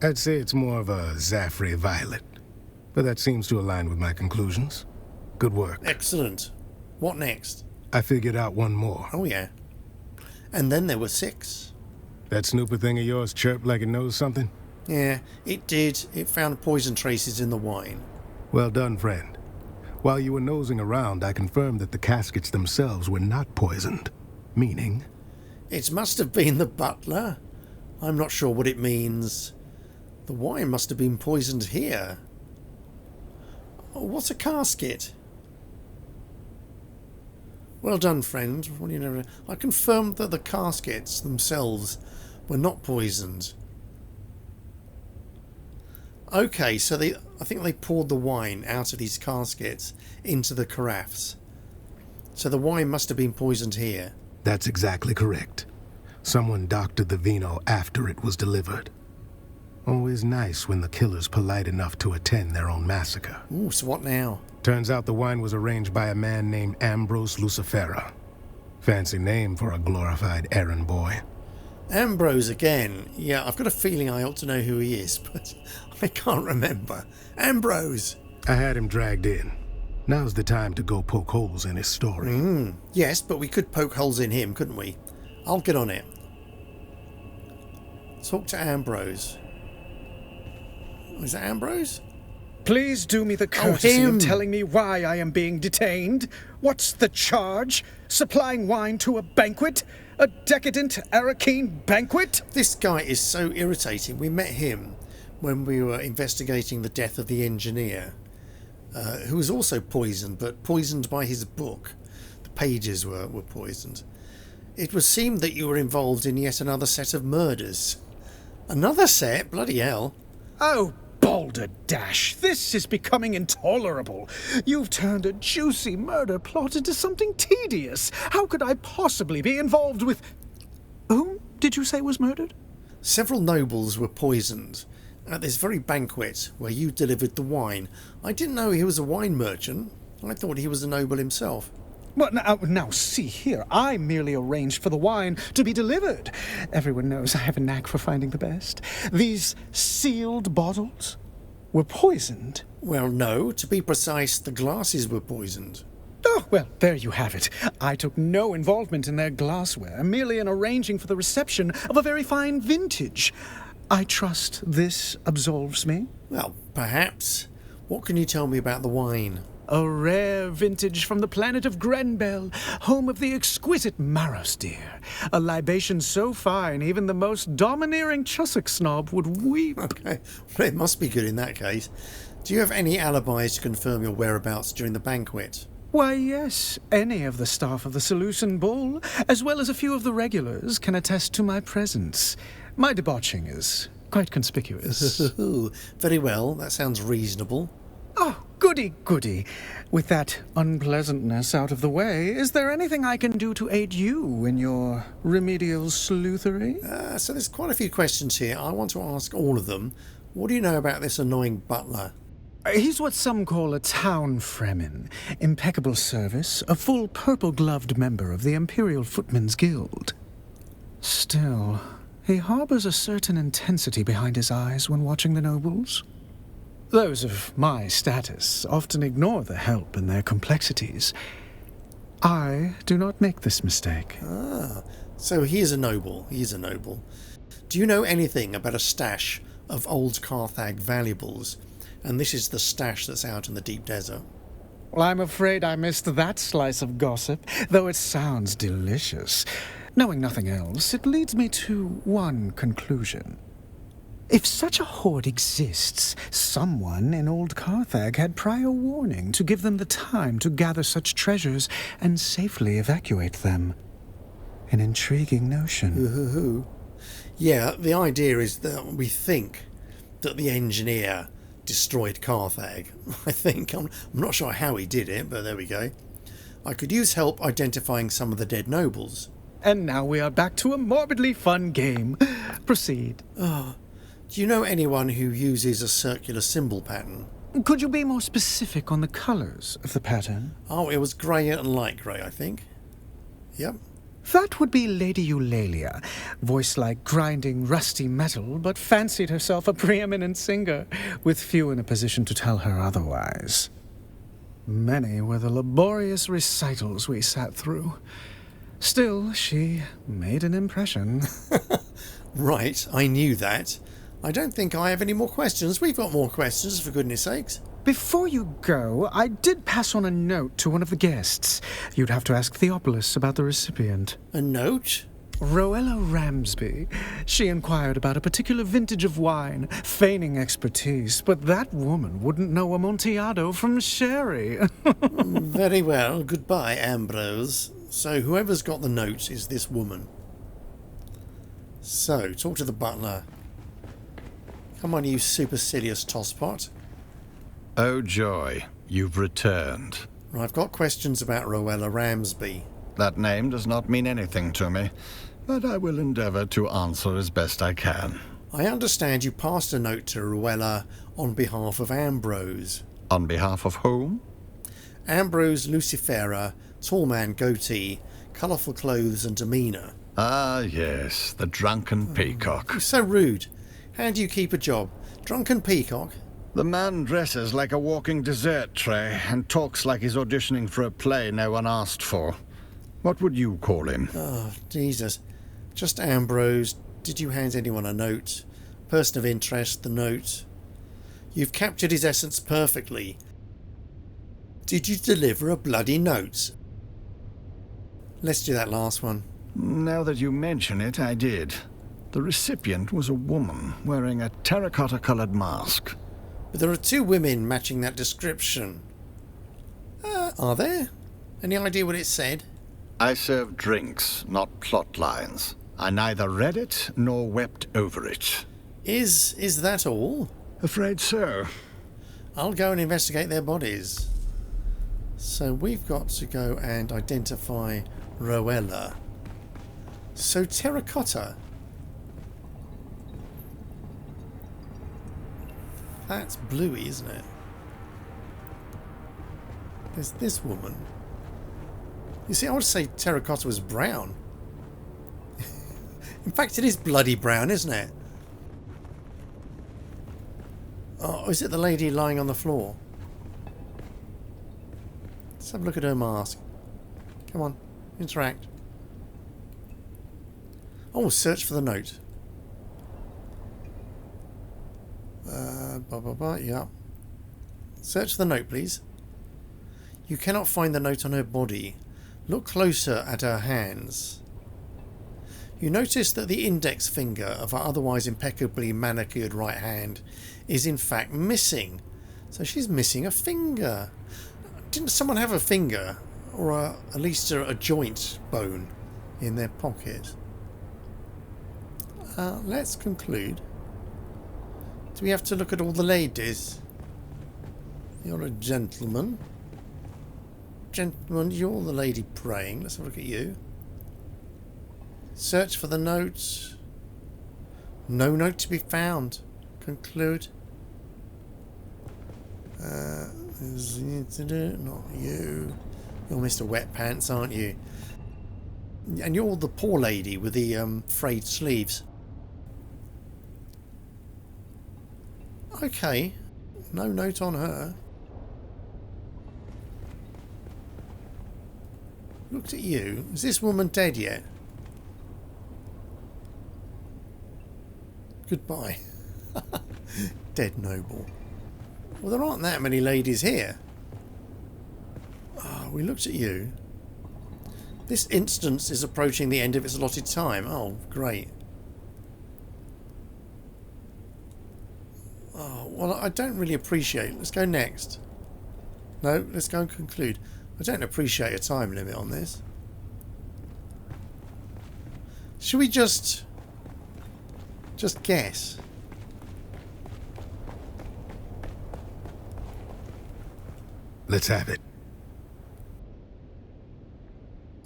I'd say it's more of a Zaffrey violet, but that seems to align with my conclusions. Good work. Excellent. What next? I figured out one more. Oh yeah. And then there were 6. That snooper thing of yours chirped like it knows something? Yeah, it did. It found poison traces in the wine. Well done, friend. While you were nosing around, I confirmed that the caskets themselves were not poisoned. Meaning? It must have been the butler. I'm not sure what it means. The wine must have been poisoned here. Oh, what's a casket? Well done, friend. What do you know? I confirmed that the caskets themselves were not poisoned. Okay, so I think they poured the wine out of these caskets into the carafes. So the wine must have been poisoned here. That's exactly correct. Someone doctored the vino after it was delivered. Always nice when the killer's polite enough to attend their own massacre. Ooh, so what now? Turns out the wine was arranged by a man named Ambrose Lucifera. Fancy name for a glorified errand boy. Ambrose again. Yeah, I've got a feeling I ought to know who he is, but I can't remember. Ambrose! I had him dragged in. Now's the time to go poke holes in his story. Yes, but we could poke holes in him, couldn't we? I'll get on it. Talk to Ambrose. Is that Ambrose? Please do me the courtesy him. of telling me why I am being detained. What's the charge? Supplying wine to a banquet? A decadent Arakeen banquet? This guy is so irritating. We met him when we were investigating the death of the engineer, who was also poisoned, but poisoned by his book. The pages were poisoned. It would seem that you were involved in yet another set of murders. Another set? Bloody hell. Oh, balderdash, this is becoming intolerable. You've turned a juicy murder plot into something tedious. How could I possibly be involved with... Whom did you say was murdered? Several nobles were poisoned at this very banquet where you delivered the wine. I didn't know he was a wine merchant. I thought he was a noble himself. Well, now, see here. I merely arranged for the wine to be delivered. Everyone knows I have a knack for finding the best. These sealed bottles were poisoned. Well, no. To be precise, the glasses were poisoned. Oh, well, there you have it. I took no involvement in their glassware, merely in arranging for the reception of a very fine vintage. I trust this absolves me? Well, perhaps. What can you tell me about the wine? A rare vintage from the planet of Grenbel, home of the exquisite Maros deer. A libation so fine, even the most domineering Chussock snob would weep. Okay, well, it must be good in that case. Do you have any alibis to confirm your whereabouts during the banquet? Why, yes. Any of the staff of the Seleucid Bull, as well as a few of the regulars, can attest to my presence. My debauching is quite conspicuous. Very well, that sounds reasonable. Oh, goody. With that unpleasantness out of the way, is there anything I can do to aid you in your remedial sleuthery? So there's quite a few questions here. I want to ask all of them. What do you know about this annoying butler? He's what some call a town fremen. Impeccable service, a full purple-gloved member of the Imperial Footmen's Guild. Still, he harbors a certain intensity behind his eyes when watching the nobles. Those of my status often ignore the help in their complexities. I do not make this mistake. So he is a noble. Do you know anything about a stash of old Carthag valuables? And this is the stash that's out in the deep desert. Well, I'm afraid I missed that slice of gossip, though it sounds delicious. Knowing nothing else, it leads me to one conclusion. If such a hoard exists, someone in old Carthag had prior warning to give them the time to gather such treasures and safely evacuate them. An intriguing notion. Yeah, the idea is that we think that the engineer destroyed Carthag. I think. I'm not sure how he did it, but there we go. I could use help identifying some of the dead nobles. And now we are back to a morbidly fun game. Proceed. Do you know anyone who uses a circular symbol pattern? Could you be more specific on the colours of the pattern? Oh, it was grey and light grey, I think. Yep. That would be Lady Eulalia, voice like grinding rusty metal, but fancied herself a preeminent singer, with few in a position to tell her otherwise. Many were the laborious recitals we sat through. Still, she made an impression. Right, I knew that. I don't think I have any more questions. We've got more questions, for goodness sakes. Before you go, I did pass on a note to one of the guests. You'd have to ask Theopolis about the recipient. A note? Rowella Ramsby. She inquired about a particular vintage of wine, feigning expertise, but that woman wouldn't know Amontillado from sherry. Very well. Goodbye, Ambrose. So whoever's got the note is this woman. So, talk to the butler. Come on, you supercilious tosspot. Oh joy, you've returned. I've got questions about Rowella Ramsby. That name does not mean anything to me, but I will endeavour to answer as best I can. I understand you passed a note to Rowella on behalf of Ambrose. On behalf of whom? Ambrose Lucifera, tall man, goatee, colourful clothes and demeanour. Ah, yes, the drunken peacock. You're so rude. How do you keep a job? Drunken peacock? The man dresses like a walking dessert tray and talks like he's auditioning for a play no one asked for. What would you call him? Oh, Jesus. Just Ambrose. Did you hand anyone a note? Person of interest, the note. You've captured his essence perfectly. Did you deliver a bloody note? Let's do that last one. Now that you mention it, I did. The recipient was a woman wearing a terracotta-colored mask. But there are 2 women matching that description. Are there? Any idea what it said? I serve drinks, not plot lines. I neither read it nor wept over it. Is that all? Afraid so. I'll go and investigate their bodies. So we've got to go and identify Rowella. So terracotta. That's bluey, isn't it? There's this woman. You see, I would say terracotta was brown. In fact, it is bloody brown, isn't it? Oh, is it the lady lying on the floor? Let's have a look at her mask. Come on, interact. Oh, search for the note. Yeah. Search for the note, please. You cannot find the note on her body. Look closer at her hands. You notice that the index finger of her otherwise impeccably manicured right hand is in fact missing. So she's missing a finger. Didn't someone have a finger, or at least a joint bone, in their pocket? Let's conclude. Do we have to look at all the ladies? You're a gentleman. Gentleman, you're the lady praying. Let's have a look at you. Search for the note. No note to be found. Conclude. Not you. You're Mr. Wet Pants, aren't you? And you're the poor lady with the frayed sleeves. Okay. No note on her. Looked at you. Is this woman dead yet? Goodbye. Dead noble. Well, there aren't that many ladies here. Oh, we looked at you. This instance is approaching the end of its allotted time. Oh, great. Oh, well, I don't really appreciate... Let's go next. No, let's go and conclude. I don't appreciate a time limit on this. Should we just guess? Let's have it.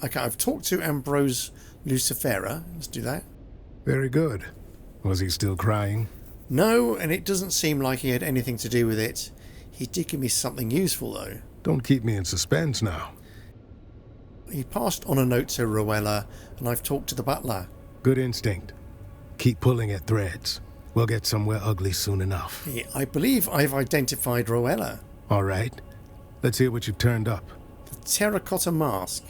Okay, I've talked to Ambrose Lucifera. Let's do that. Very good. Was he still crying? No, and it doesn't seem like he had anything to do with it. He did give me something useful, though. Don't keep me in suspense now. He passed on a note to Rowella, and I've talked to the butler. Good instinct. Keep pulling at threads. We'll get somewhere ugly soon enough. I believe I've identified Rowella. All right. Let's hear what you've turned up. The terracotta mask.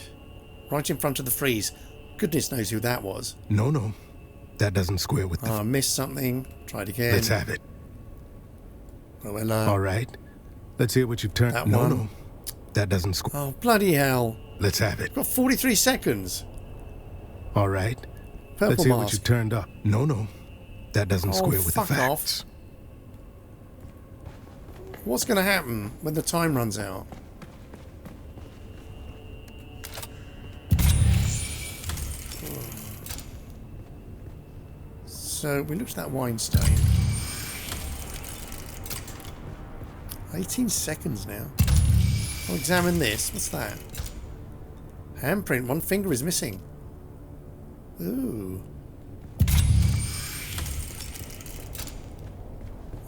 Right in front of the frieze. Goodness knows who that was. No. That doesn't square with the... I missed something. Tried again. Let's have it. Rowella. All right. Let's hear what you've turned... That No. one. That doesn't square... Oh, bloody hell. Let's have it. Got 43 seconds. All right. Purple Let's hear mask. what you've turned up. No. That doesn't square with the fuck off. facts. What's going to happen when the time runs out? So we looked at that wine stain. 18 seconds now. I'll examine this. What's that? Handprint. One finger is missing. Ooh.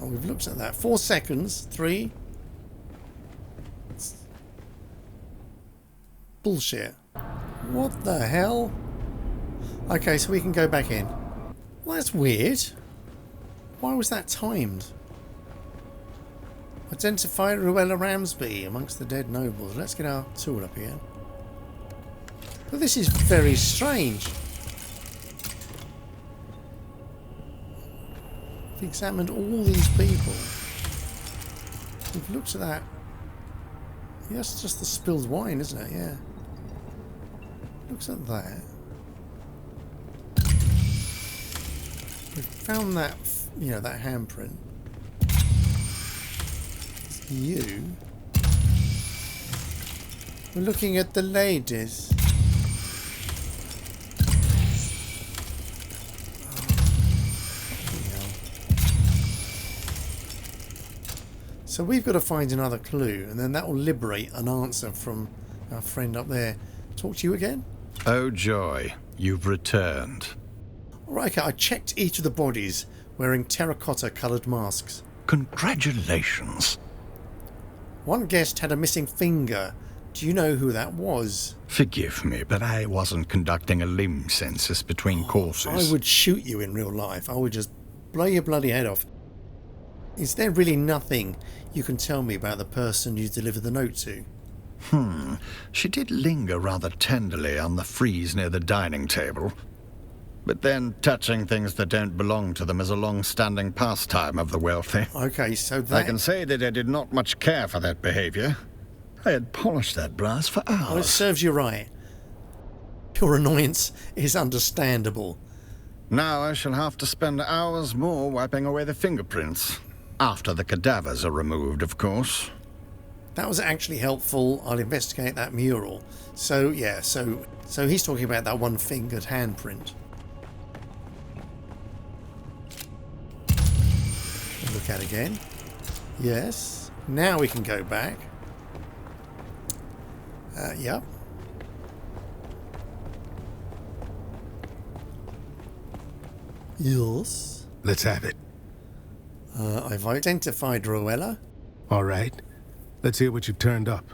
Oh, we've looked at that. 4 seconds. 3. Bullshit. What the hell? Okay, so we can go back in. Well, that's weird. Why was that timed? Identify Rowella Ramsby amongst the dead nobles. Let's get our tool up here. But this is very strange. We've examined all these people. We've looked at that. Yeah, that's just the spilled wine, isn't it? Yeah. Looks at that. We've found that, you know, that handprint. It's you. We're looking at the ladies. So we've got to find another clue, and then that will liberate an answer from our friend up there. Talk to you again? Oh joy, you've returned. Alright, okay, I checked each of the bodies wearing terracotta-coloured masks. Congratulations. One guest had a missing finger. Do you know who that was? Forgive me, but I wasn't conducting a limb census between courses. I would shoot you in real life. I would just blow your bloody head off. Is there really nothing you can tell me about the person you delivered the note to? She did linger rather tenderly on the frieze near the dining table. But then touching things that don't belong to them is a long-standing pastime of the wealthy. Okay, so that... I can say that I did not much care for that behaviour. I had polished that brass for hours. Oh, it serves you right. Your annoyance is understandable. Now I shall have to spend hours more wiping away the fingerprints. After the cadavers are removed, of course. That was actually helpful. I'll investigate that mural. So, yeah, so he's talking about that one-fingered handprint. Look at it again. Yes. Now we can go back. Yep. Yes. Let's have it. I've identified Rowella. All right. Let's hear what you've turned up.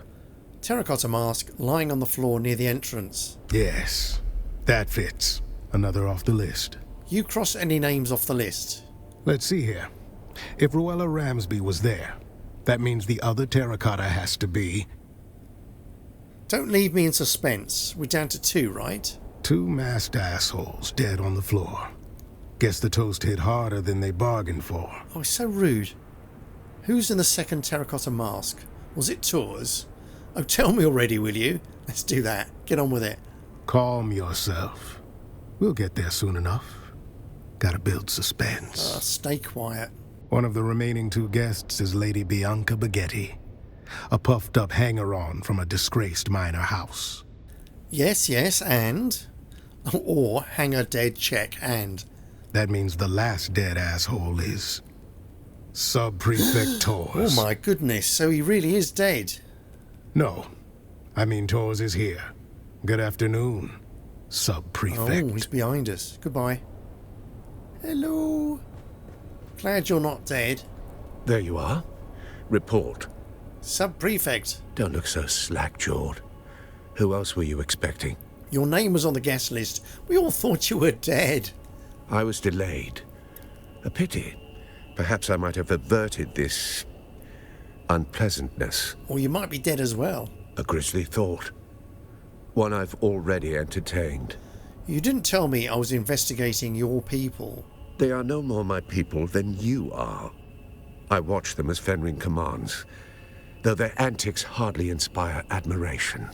Terracotta mask lying on the floor near the entrance. Yes. That fits. Another off the list. You cross any names off the list? Let's see here. If Rowella Ramsby was there, that means the other terracotta has to be... Don't leave me in suspense. We're down to 2, right? 2 masked assholes dead on the floor. Guess the toast hit harder than they bargained for. Oh, it's so rude. Who's in the second terracotta mask? Was it Tors? Oh, tell me already, will you? Let's do that. Get on with it. Calm yourself. We'll get there soon enough. Gotta build suspense. Stay quiet. One of the remaining 2 guests is Lady Bianca Baghetti, a puffed-up hanger-on from a disgraced minor house. Yes, and? Or hang a dead check and... That means the last dead asshole is... Sub-Prefect Tors. Oh my goodness, so he really is dead. No. I mean Tors is here. Good afternoon, Sub-Prefect. Oh, he's behind us. Goodbye. Hello. Glad you're not dead. There you are. Report. Sub-Prefect. Don't look so slack-jawed. Who else were you expecting? Your name was on the guest list. We all thought you were dead. I was delayed. A pity. Perhaps I might have averted this... unpleasantness. Or you might be dead as well. A grisly thought. One I've already entertained. You didn't tell me I was investigating your people. They are no more my people than you are. I watch them as Fenring commands, though their antics hardly inspire admiration.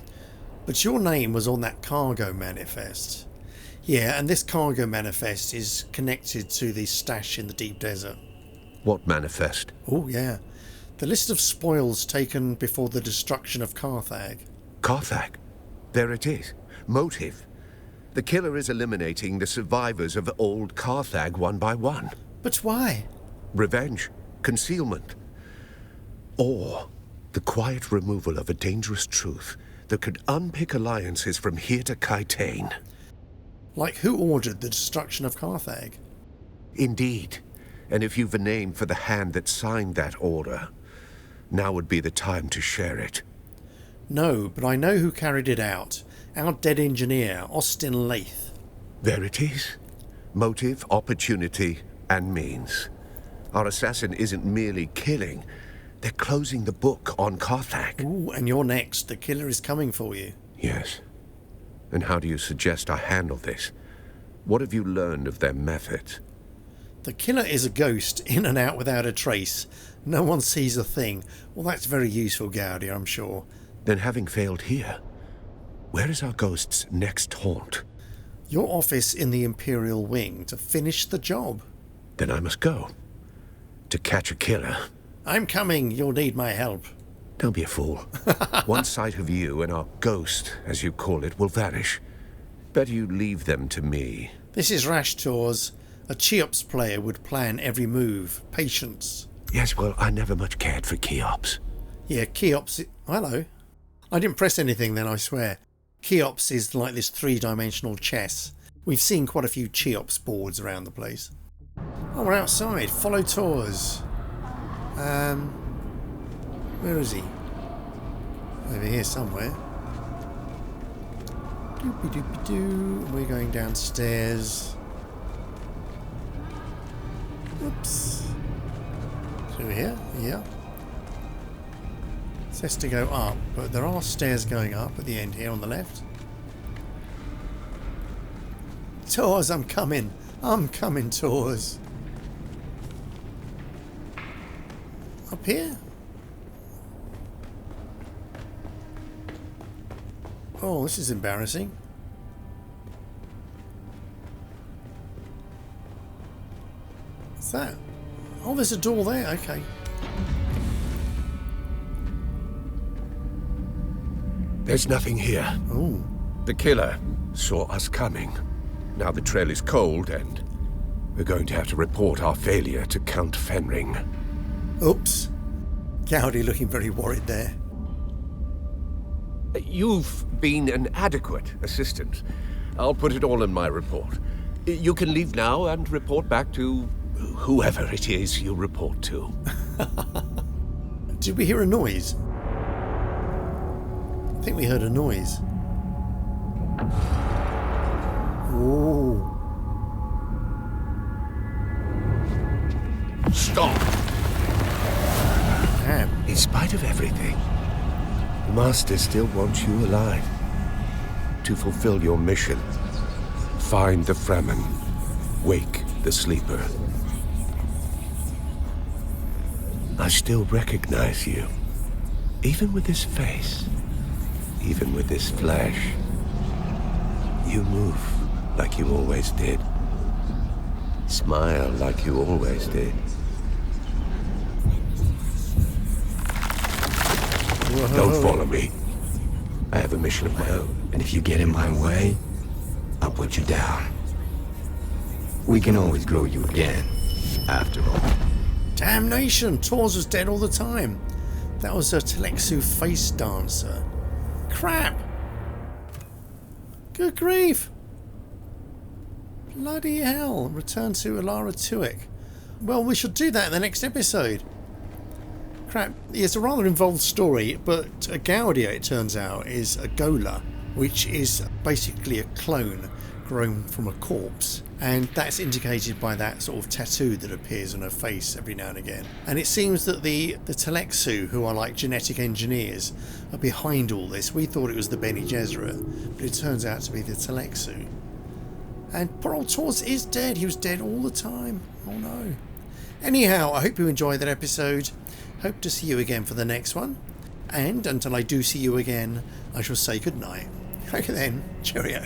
But your name was on that cargo manifest. Yeah, and this cargo manifest is connected to the stash in the deep desert. What manifest? Oh, yeah. The list of spoils taken before the destruction of Carthag. Carthag? There it is. Motive. The killer is eliminating the survivors of old Carthag one by one. But why? Revenge. Concealment. Or the quiet removal of a dangerous truth that could unpick alliances from here to Kaitane. Like who ordered the destruction of Carthag? Indeed. And if you've a name for the hand that signed that order, now would be the time to share it. No, but I know who carried it out. Our dead engineer, Austin Lath. There it is. Motive, opportunity, and means. Our assassin isn't merely killing. They're closing the book on Carthag. Ooh, and you're next. The killer is coming for you. Yes. And how do you suggest I handle this? What have you learned of their methods? The killer is a ghost, in and out without a trace. No one sees a thing. Well, that's very useful, Gaudia, I'm sure. Then having failed here, where is our ghost's next haunt? Your office in the Imperial Wing to finish the job. Then I must go. To catch a killer. I'm coming. You'll need my help. Don't be a fool. One sight of you and our ghost, as you call it, will vanish. Better you leave them to me. This is rash, Tors. A Cheops player would plan every move. Patience. Yes, well, I never much cared for Cheops. Yeah, Cheops... Hello. I didn't press anything then, I swear. Cheops is like this three-dimensional chess. We've seen quite a few Cheops boards around the place. Oh, we're outside. Follow Tors. Where is he? Over here somewhere. Doopy-doopy-doo. We're going downstairs. Oops. Through here? Yeah. It says to go up, but there are stairs going up at the end here on the left. Tors, I'm coming. I'm coming, Tors. Up here? Oh, this is embarrassing. What's that? Oh, there's a door there. Okay. There's nothing here. Oh. The killer saw us coming. Now the trail is cold and we're going to have to report our failure to Count Fenring. Oops. Gaudia looking very worried there. You've been an adequate assistant. I'll put it all in my report. You can leave now and report back to whoever it is you report to. Did we hear a noise? I think we heard a noise. Oh. Stop! Damn. In spite of everything, the Master still wants you alive. To fulfill your mission. Find the Fremen. Wake the sleeper. I still recognize you. Even with this face. Even with this flesh. You move like you always did. Smile like you always did. Whoa. Don't follow me. I have a mission of my own. And if you get in my way, I'll put you down. We can always grow you again, after all. Damnation! Tors was dead all the time. That was a Telexu face dancer. Crap! Good grief! Bloody hell. Return to Alara Tuic. Well, we should do that in the next episode. Crap. It's a rather involved story, but a Gaudia, it turns out, is a Gola, which is basically a clone grown from a corpse. And that's indicated by that sort of tattoo that appears on her face every now and again. And it seems that the Telexu, who are like genetic engineers, are behind all this. We thought it was the Bene Gesserit, but it turns out to be the Telexu. And poor old Tors is dead. He was dead all the time. Oh no. Anyhow, I hope you enjoyed that episode. Hope to see you again for the next one. And until I do see you again, I shall say goodnight. Okay then, cheerio.